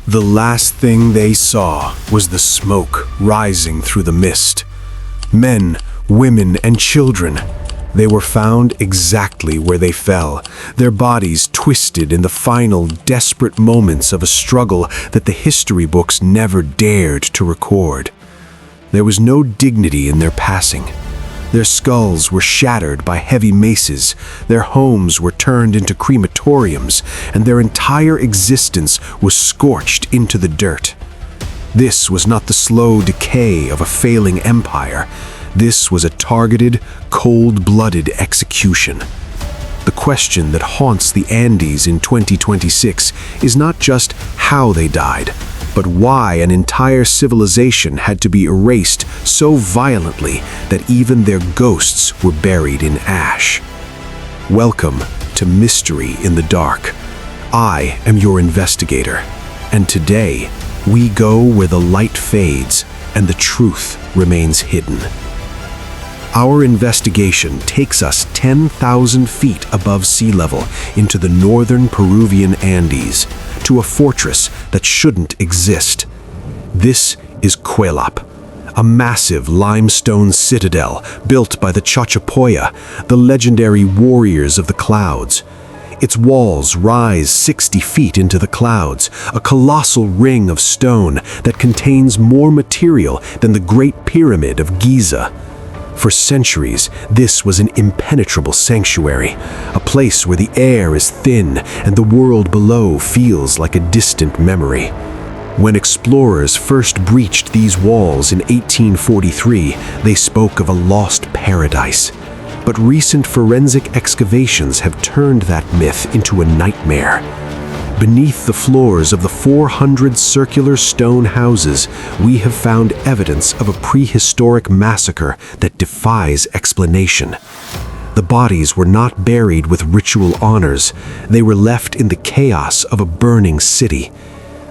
The last thing they saw was the smoke rising through the mist. Men, women, and children. They were found exactly where they fell, their bodies twisted in the final, desperate moments of a struggle that the history books never dared to record. There was no dignity in their passing. Their skulls were shattered by heavy maces, their homes were turned into crematoriums, and their entire existence was scorched into the dirt. This was not the slow decay of a failing empire. This was a targeted, cold-blooded execution. The question that haunts the Andes in 2026 is not just how they died, but why an entire civilization had to be erased so violently that even their ghosts were buried in ash. Welcome to Mystery in the Dark. I am your investigator, and today we go where the light fades and the truth remains hidden. Our investigation takes us 10,000 feet above sea level into the northern Peruvian Andes, to a fortress that shouldn't exist. This is Kuelap, a massive limestone citadel built by the Chachapoya, the legendary warriors of the clouds. Its walls rise 60 feet into the clouds, a colossal ring of stone that contains more material than the Great Pyramid of Giza. For centuries, this was an impenetrable sanctuary, a place where the air is thin and the world below feels like a distant memory. When explorers first breached these walls in 1843, they spoke of a lost paradise. But recent forensic excavations have turned that myth into a nightmare. Beneath the floors of the 400 circular stone houses, we have found evidence of a prehistoric massacre that defies explanation. The bodies were not buried with ritual honors. They were left in the chaos of a burning city.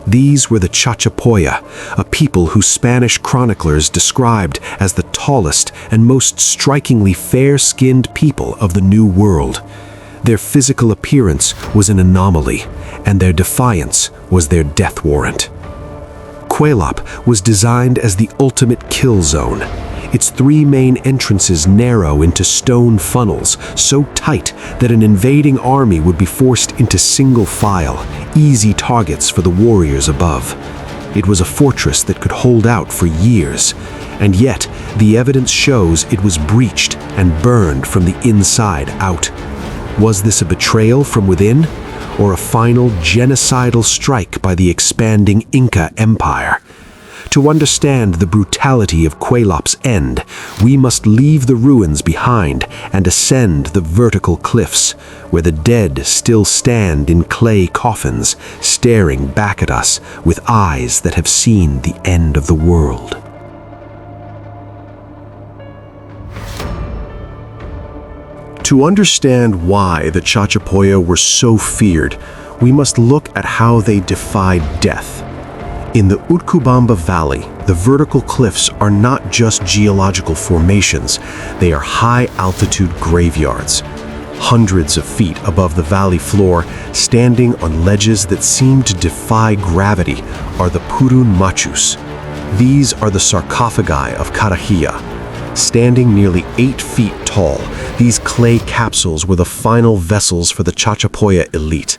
These were the Chachapoya, a people who Spanish chroniclers described as the tallest and most strikingly fair-skinned people of the New World. Their physical appearance was an anomaly, and their defiance was their death warrant. Kuelap was designed as the ultimate kill zone. Its three main entrances narrow into stone funnels, so tight that an invading army would be forced into single file, easy targets for the warriors above. It was a fortress that could hold out for years, and yet the evidence shows it was breached and burned from the inside out. Was this a betrayal from within, or a final genocidal strike by the expanding Inca Empire? To understand the brutality of Kuelap's end, we must leave the ruins behind and ascend the vertical cliffs, where the dead still stand in clay coffins, staring back at us with eyes that have seen the end of the world. To understand why the Chachapoya were so feared, we must look at how they defied death. In the Utcubamba Valley, the vertical cliffs are not just geological formations, they are high-altitude graveyards. Hundreds of feet above the valley floor, standing on ledges that seem to defy gravity, are the Purun Machus. These are the sarcophagi of Karajía. Standing nearly 8 feet tall, these clay capsules were the final vessels for the Chachapoya elite.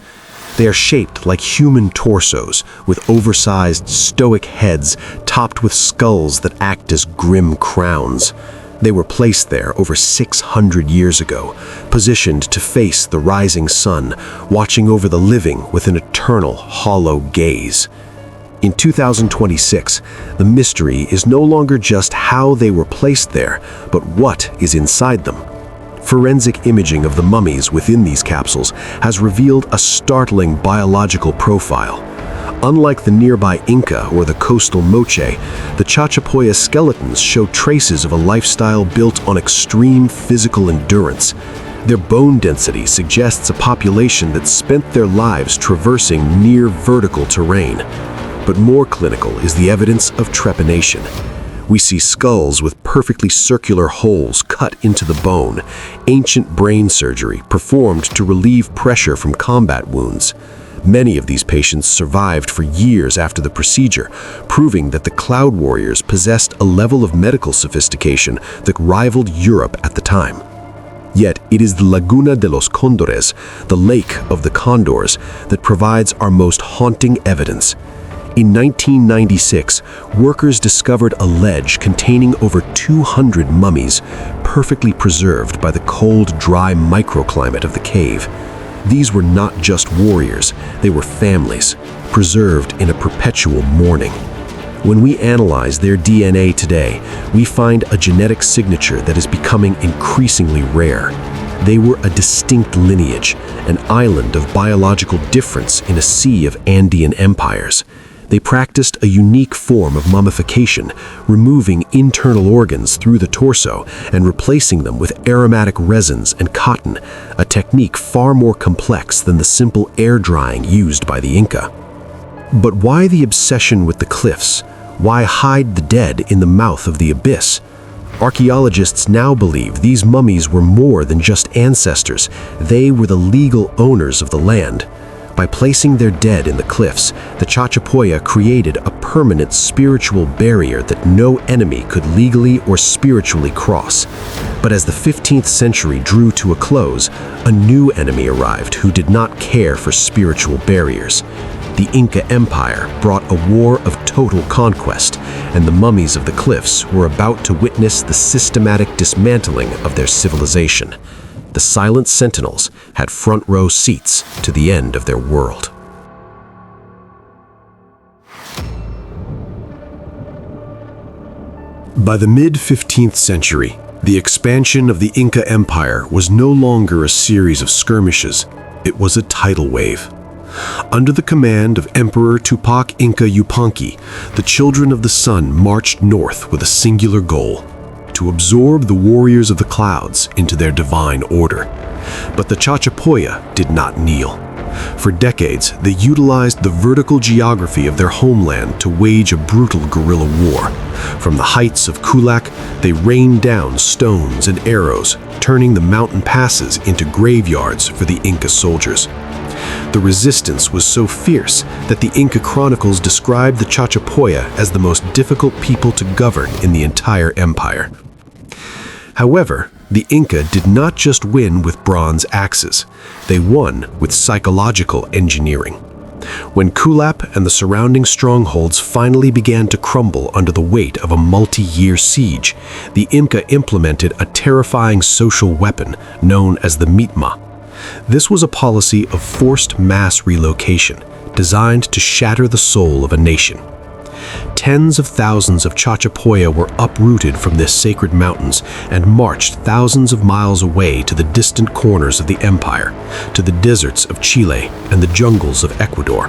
They are shaped like human torsos, with oversized, stoic heads topped with skulls that act as grim crowns. They were placed there over 600 years ago, positioned to face the rising sun, watching over the living with an eternal, hollow gaze. In 2026, the mystery is no longer just how they were placed there, but what is inside them. Forensic imaging of the mummies within these capsules has revealed a startling biological profile. Unlike the nearby Inca or the coastal Moche, the Chachapoya skeletons show traces of a lifestyle built on extreme physical endurance. Their bone density suggests a population that spent their lives traversing near vertical terrain. But more clinical is the evidence of trepanation. We see skulls with perfectly circular holes cut into the bone, ancient brain surgery performed to relieve pressure from combat wounds. Many of these patients survived for years after the procedure, proving that the Cloud Warriors possessed a level of medical sophistication that rivaled Europe at the time. Yet it is the Laguna de los Condores, the Lake of the Condors, that provides our most haunting evidence. In 1996, workers discovered a ledge containing over 200 mummies, perfectly preserved by the cold, dry microclimate of the cave. These were not just warriors, they were families, preserved in a perpetual mourning. When we analyze their DNA today, we find a genetic signature that is becoming increasingly rare. They were a distinct lineage, an island of biological difference in a sea of Andean empires. They practiced a unique form of mummification, removing internal organs through the torso and replacing them with aromatic resins and cotton, a technique far more complex than the simple air drying used by the Inca. But why the obsession with the cliffs? Why hide the dead in the mouth of the abyss? Archaeologists now believe these mummies were more than just ancestors. They were the legal owners of the land. By placing their dead in the cliffs, the Chachapoya created a permanent spiritual barrier that no enemy could legally or spiritually cross. But as the 15th century drew to a close, a new enemy arrived who did not care for spiritual barriers. The Inca Empire brought a war of total conquest, and the mummies of the cliffs were about to witness the systematic dismantling of their civilization. The silent sentinels had front-row seats to the end of their world. By the mid-15th century, the expansion of the Inca Empire was no longer a series of skirmishes, it was a tidal wave. Under the command of Emperor Tupac Inca Yupanqui, the children of the sun marched north with a singular goal: to absorb the warriors of the clouds into their divine order. But the Chachapoya did not kneel. For decades, they utilized the vertical geography of their homeland to wage a brutal guerrilla war. From the heights of Kuelap, they rained down stones and arrows, turning the mountain passes into graveyards for the Inca soldiers. The resistance was so fierce that the Inca chronicles described the Chachapoya as the most difficult people to govern in the entire empire. However, the Inca did not just win with bronze axes. They won with psychological engineering. When Kuelap and the surrounding strongholds finally began to crumble under the weight of a multi-year siege, the Inca implemented a terrifying social weapon known as the enigma. This was a policy of forced mass relocation, designed to shatter the soul of a nation. Tens of thousands of Chachapoya were uprooted from their sacred mountains and marched thousands of miles away to the distant corners of the empire, to the deserts of Chile and the jungles of Ecuador.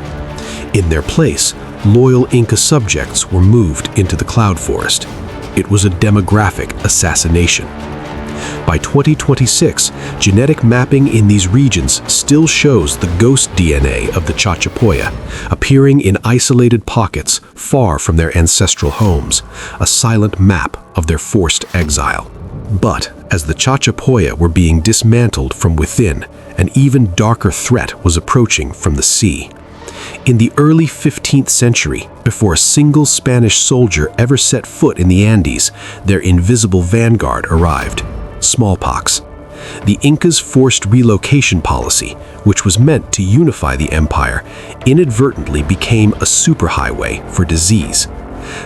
In their place, loyal Inca subjects were moved into the cloud forest. It was a demographic assassination. By 2026, genetic mapping in these regions still shows the ghost DNA of the Chachapoya, appearing in isolated pockets far from their ancestral homes, a silent map of their forced exile. But as the Chachapoya were being dismantled from within, an even darker threat was approaching from the sea. In the early 15th century, before a single Spanish soldier ever set foot in the Andes, their invisible vanguard arrived: smallpox. The Incas' forced relocation policy, which was meant to unify the empire, inadvertently became a superhighway for disease.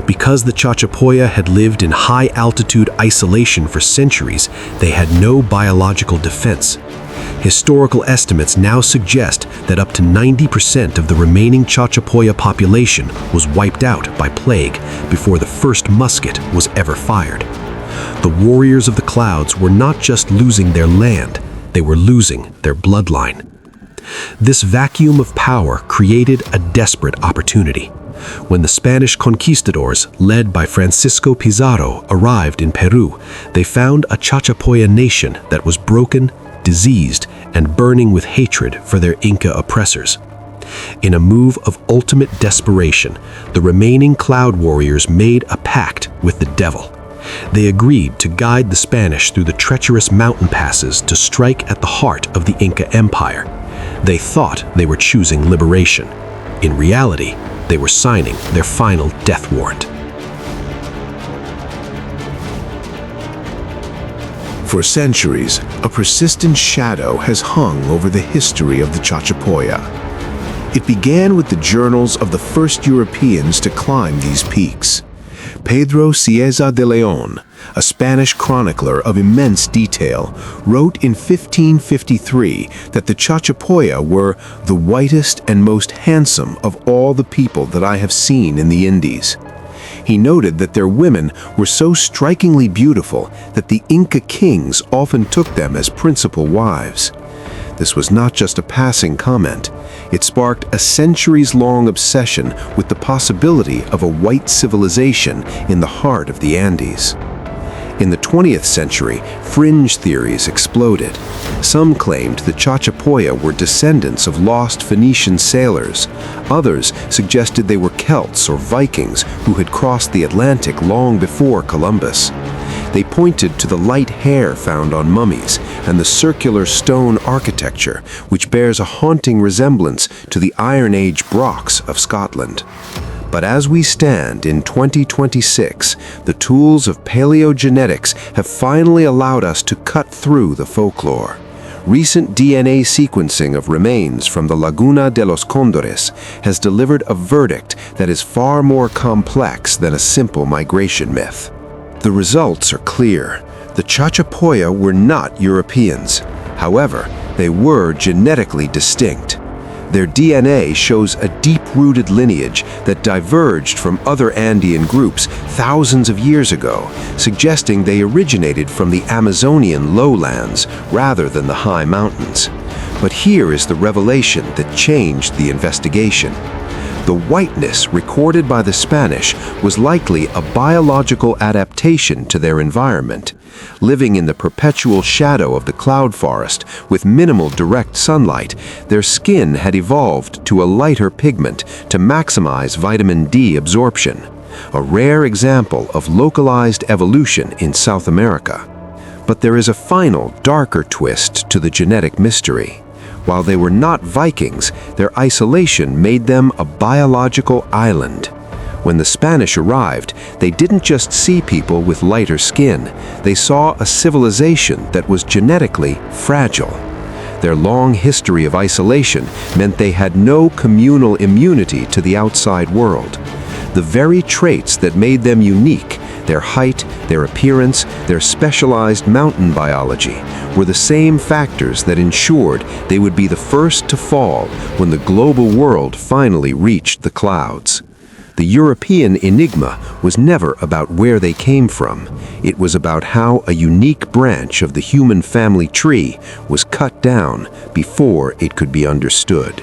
Because the Chachapoya had lived in high-altitude isolation for centuries, they had no biological defense. Historical estimates now suggest that up to 90% of the remaining Chachapoya population was wiped out by plague before the first musket was ever fired. The warriors of the clouds were not just losing their land, they were losing their bloodline. This vacuum of power created a desperate opportunity. When the Spanish conquistadors, led by Francisco Pizarro, arrived in Peru, they found a Chachapoya nation that was broken, diseased, and burning with hatred for their Inca oppressors. In a move of ultimate desperation, the remaining cloud warriors made a pact with the devil. They agreed to guide the Spanish through the treacherous mountain passes to strike at the heart of the Inca Empire. They thought they were choosing liberation. In reality, they were signing their final death warrant. For centuries, a persistent shadow has hung over the history of the Chachapoya. It began with the journals of the first Europeans to climb these peaks. Pedro Cieza de León, a Spanish chronicler of immense detail, wrote in 1553 that the Chachapoya were the whitest and most handsome of all the people that I have seen in the Indies. He noted that their women were so strikingly beautiful that the Inca kings often took them as principal wives. This was not just a passing comment. It sparked a centuries-long obsession with the possibility of a white civilization in the heart of the Andes. In the 20th century, fringe theories exploded. Some claimed the Chachapoya were descendants of lost Phoenician sailors. Others suggested they were Celts or Vikings who had crossed the Atlantic long before Columbus. They pointed to the light hair found on mummies and the circular stone architecture, which bears a haunting resemblance to the Iron Age Brocks of Scotland. But as we stand in 2026, the tools of paleogenetics have finally allowed us to cut through the folklore. Recent DNA sequencing of remains from the Laguna de los Condores has delivered a verdict that is far more complex than a simple migration myth. The results are clear. The Chachapoya were not Europeans. However, they were genetically distinct. Their DNA shows a deep-rooted lineage that diverged from other Andean groups thousands of years ago, suggesting they originated from the Amazonian lowlands rather than the high mountains. But here is the revelation that changed the investigation. The whiteness recorded by the Spanish was likely a biological adaptation to their environment. Living in the perpetual shadow of the cloud forest with minimal direct sunlight, their skin had evolved to a lighter pigment to maximize vitamin D absorption, a rare example of localized evolution in South America. But there is a final, darker twist to the genetic mystery. While they were not Vikings, their isolation made them a biological island. When the Spanish arrived, they didn't just see people with lighter skin. They saw a civilization that was genetically fragile. Their long history of isolation meant they had no communal immunity to the outside world. The very traits that made them unique, their height, their appearance, their specialized mountain biology, were the same factors that ensured they would be the first to fall when the global world finally reached the clouds. The European enigma was never about where they came from. It was about how a unique branch of the human family tree was cut down before it could be understood.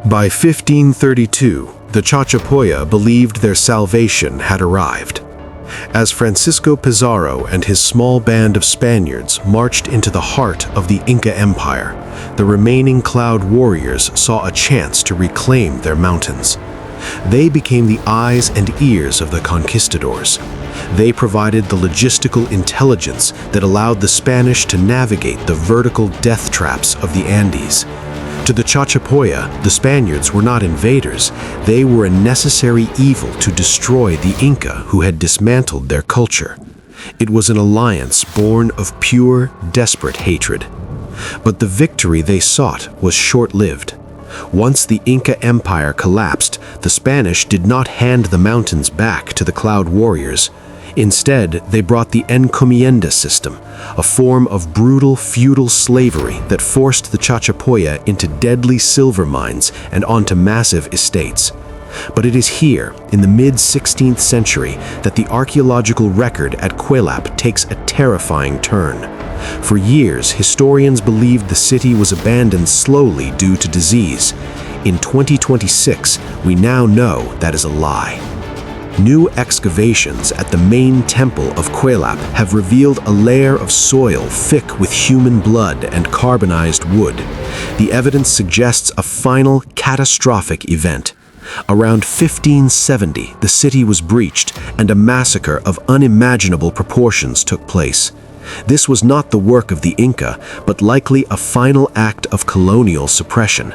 By 1532, the Chachapoya believed their salvation had arrived. As Francisco Pizarro and his small band of Spaniards marched into the heart of the Inca Empire, the remaining cloud warriors saw a chance to reclaim their mountains. They became the eyes and ears of the conquistadors. They provided the logistical intelligence that allowed the Spanish to navigate the vertical death traps of the Andes. To the Chachapoya, the Spaniards were not invaders. They were a necessary evil to destroy the Inca who had dismantled their culture. It was an alliance born of pure, desperate hatred. But the victory they sought was short-lived. Once the Inca Empire collapsed, the Spanish did not hand the mountains back to the cloud warriors. Instead, they brought the encomienda system, a form of brutal feudal slavery that forced the Chachapoya into deadly silver mines and onto massive estates. But it is here, in the mid-16th century, that the archaeological record at Kuelap takes a terrifying turn. For years, historians believed the city was abandoned slowly due to disease. In 2026, we now know that is a lie. New excavations at the main temple of Kuelap have revealed a layer of soil thick with human blood and carbonized wood. The evidence suggests a final catastrophic event. Around 1570, the city was breached and a massacre of unimaginable proportions took place. This was not the work of the Inca, but likely a final act of colonial suppression.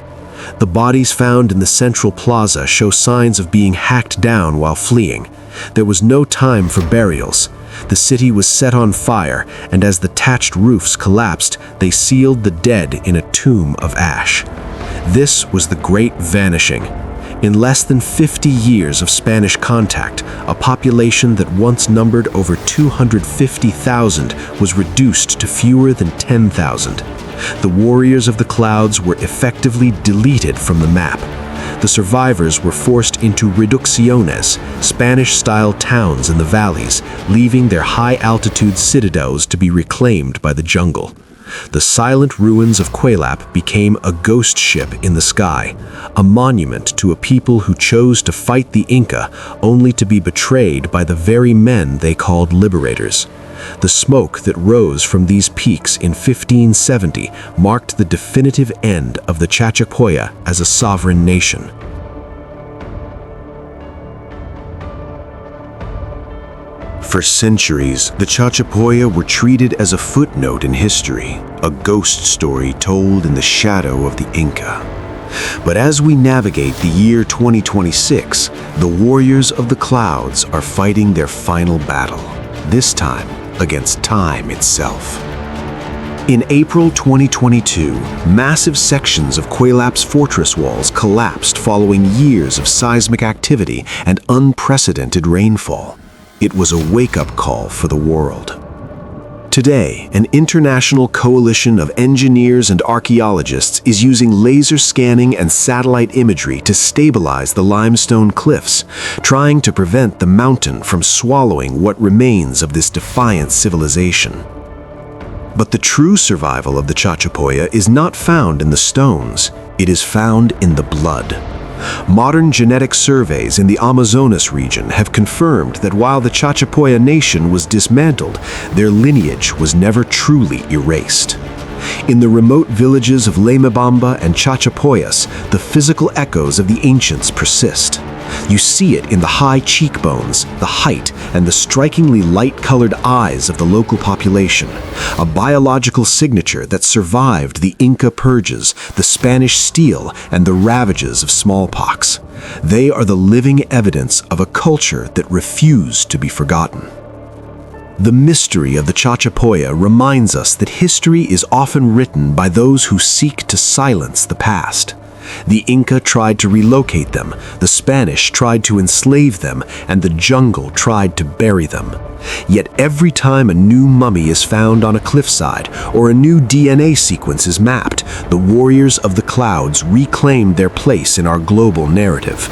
The bodies found in the central plaza show signs of being hacked down while fleeing. There was no time for burials. The city was set on fire, and as the thatched roofs collapsed, they sealed the dead in a tomb of ash. This was the Great Vanishing. In less than 50 years of Spanish contact, a population that once numbered over 250,000 was reduced to fewer than 10,000. The warriors of the clouds were effectively deleted from the map. The survivors were forced into reducciones, Spanish-style towns in the valleys, leaving their high-altitude citadels to be reclaimed by the jungle. The silent ruins of Kuelap became a ghost ship in the sky, a monument to a people who chose to fight the Inca only to be betrayed by the very men they called liberators. The smoke that rose from these peaks in 1570 marked the definitive end of the Chachapoya as a sovereign nation. For centuries, the Chachapoya were treated as a footnote in history, a ghost story told in the shadow of the Inca. But as we navigate the year 2026, the warriors of the clouds are fighting their final battle, this time against time itself. In April 2022, massive sections of Kuelap's fortress walls collapsed following years of seismic activity and unprecedented rainfall. It was a wake-up call for the world. Today, an international coalition of engineers and archaeologists is using laser scanning and satellite imagery to stabilize the limestone cliffs, trying to prevent the mountain from swallowing what remains of this defiant civilization. But the true survival of the Chachapoya is not found in the stones, it is found in the blood. Modern genetic surveys in the Amazonas region have confirmed that while the Chachapoya nation was dismantled, their lineage was never truly erased. In the remote villages of Lemebamba and Chachapoyas, the physical echoes of the ancients persist. You see it in the high cheekbones, the height, and the strikingly light-colored eyes of the local population, a biological signature that survived the Inca purges, the Spanish steel, and the ravages of smallpox. They are the living evidence of a culture that refused to be forgotten. The mystery of the Chachapoya reminds us that history is often written by those who seek to silence the past. The Inca tried to relocate them, the Spanish tried to enslave them, and the jungle tried to bury them. Yet every time a new mummy is found on a cliffside or a new DNA sequence is mapped, the warriors of the clouds reclaim their place in our global narrative.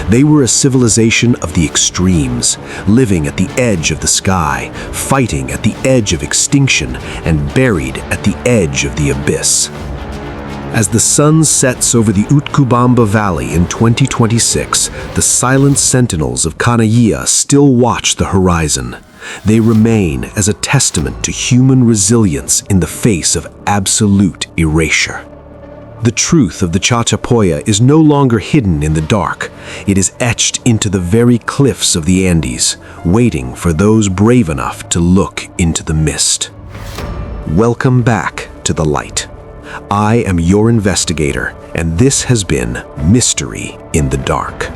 They were a civilization of the extremes, living at the edge of the sky, fighting at the edge of extinction, and buried at the edge of the abyss. As the sun sets over the Utcubamba Valley in 2026, the silent sentinels of Karajía still watch the horizon. They remain as a testament to human resilience in the face of absolute erasure. The truth of the Chachapoya is no longer hidden in the dark. It is etched into the very cliffs of the Andes, waiting for those brave enough to look into the mist. Welcome back to the light. I am your investigator, and this has been Mystery in the Dark.